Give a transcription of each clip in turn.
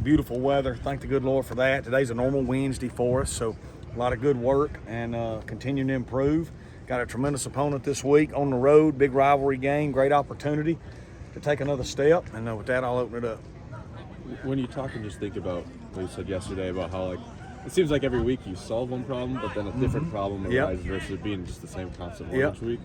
Beautiful weather. Thank the good Lord for that. Today's a normal Wednesday for us, so a lot of good work and continuing to improve. Got a tremendous opponent this week on the road, big rivalry game, great opportunity to take another step. And with that, I'll open it up. When you talk and just think about what you said yesterday about how it seems like every week you solve one problem, but then a different problem arises versus it being just the same constant one each week.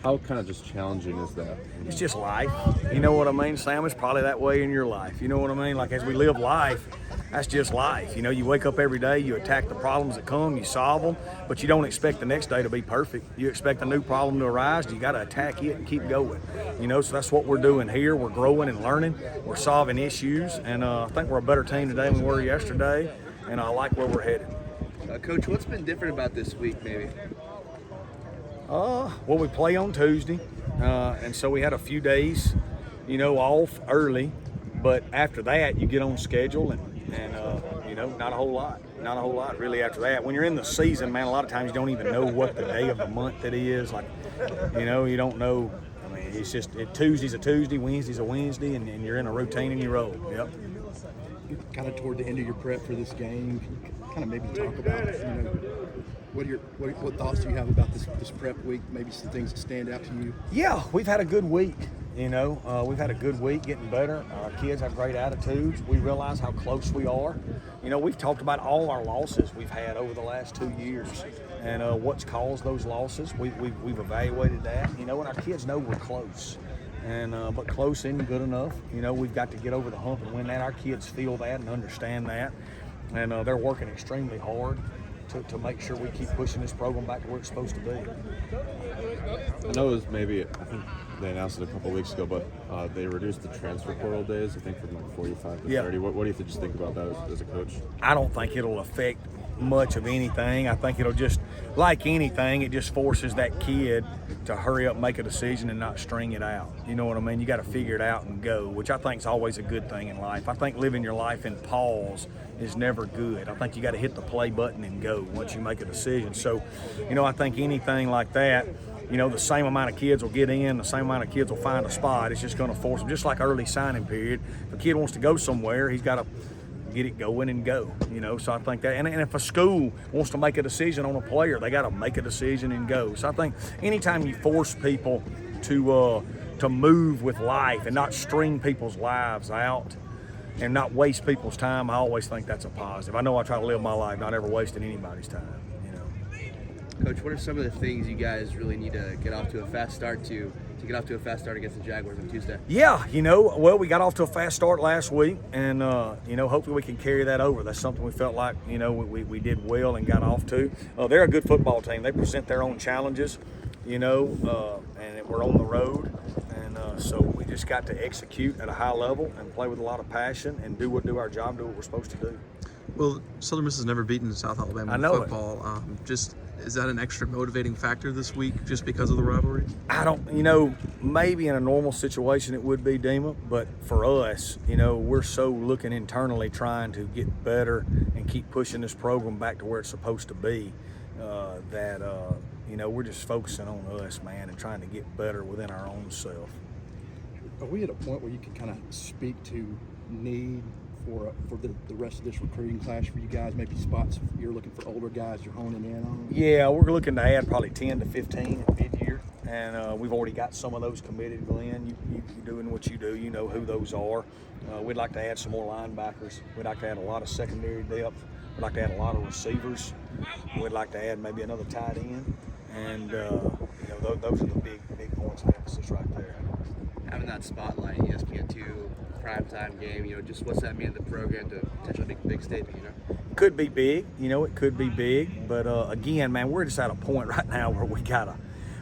How kind of just challenging is that? It's just life. You know what I mean, Sam? It's probably that way in your life. You know what I mean? Like as we live life, that's just life. You know, you wake up every day, you attack the problems that come, you solve them, but you don't expect the next day to be perfect. You expect a new problem to arise, you got to attack it and keep going. You know, so that's what we're doing here. We're growing and learning. We're solving issues, and I think we're a better team today than we were yesterday, and I like where we're headed. Coach, what's been different about this week, maybe? Well, we play on Tuesday, and so we had a few days, off early. But after that, you get on schedule, and not a whole lot really after that. When you're in the season, man, a lot of times you don't even know what the day of the month it is. Like, you don't know. I mean, it's just Tuesday's a Tuesday, Wednesday's a Wednesday, and you're in a routine and you roll. Yep. Kind of toward the end of your prep for this game, kind of maybe talk about, what thoughts do you have about this prep week? Maybe some things that stand out to you. Yeah, we've had a good week. We've had a good week, getting better. Our kids have great attitudes. We realize how close we are. We've talked about all our losses we've had over the last 2 years and what's caused those losses. We've evaluated that. And our kids know we're close. But close isn't good enough. We've got to get over the hump and win that. Our kids feel that and understand that. And they're working extremely hard to make sure we keep pushing this program back to where it's supposed to be. I know it was I think they announced it a couple of weeks ago, but they reduced the transfer portal days, I think, from 45 to 30. What do you just think about that as a coach? I don't think it'll affect much of anything. I think it'll just, like anything, it just forces that kid to hurry up, make a decision, and not string it out. You know what I mean? You got to figure it out and go, which I think is always a good thing in life. I think living your life in pause is never good. I think you got to hit the play button and go once you make a decision. So, I think anything like that, the same amount of kids will get in, the same amount of kids will find a spot. It's just going to force them, just like early signing period. If a kid wants to go somewhere, he's got to get it going and go, so I think that, and if a school wants to make a decision on a player, they got to make a decision and go. So I think anytime you force people to move with life and not string people's lives out and not waste people's time, I always think that's a positive. I know I try to live my life not ever wasting anybody's time. Coach, what are some of the things you guys really need to get off to a fast start against the Jaguars on Tuesday? Yeah, we got off to a fast start last week, and hopefully we can carry that over. That's something we felt like we did well and got off to. They're a good football team. They present their own challenges, and we're on the road, and so we just got to execute at a high level and play with a lot of passion and do our job, do what we're supposed to do. Well, Southern Miss has never beaten South Alabama in football. Is that an extra motivating factor this week just because of the rivalry? I don't, maybe in a normal situation it would be, Dima, but for us, we're so looking internally trying to get better and keep pushing this program back to where it's supposed to be that, we're just focusing on us, man, and trying to get better within our own self. Are we at a point where you can kind of speak to need for the rest of this recruiting class for you guys, maybe spots you're looking for older guys you're honing in on? Yeah, we're looking to add probably 10 to 15 at mid-year, and we've already got some of those committed, Glenn. You doing what you do, you know who those are. We'd like to add some more linebackers. We'd like to add a lot of secondary depth. We'd like to add a lot of receivers. We'd like to add maybe another tight end, and those are the big points of emphasis right there. Having that spotlight, ESPN2 primetime game, just what's that mean to the program to potentially make a big statement, Could be big, it could be big, but again, man, we're just at a point right now where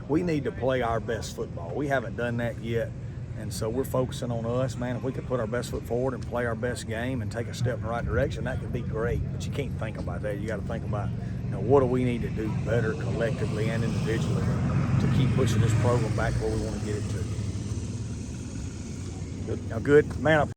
we need to play our best football. We haven't done that yet, and so we're focusing on us, man. If we could put our best foot forward and play our best game and take a step in the right direction, that could be great, but you can't think about that. You got to think about, what do we need to do better collectively and individually to keep pushing this program back where we want to get it to. Good, man.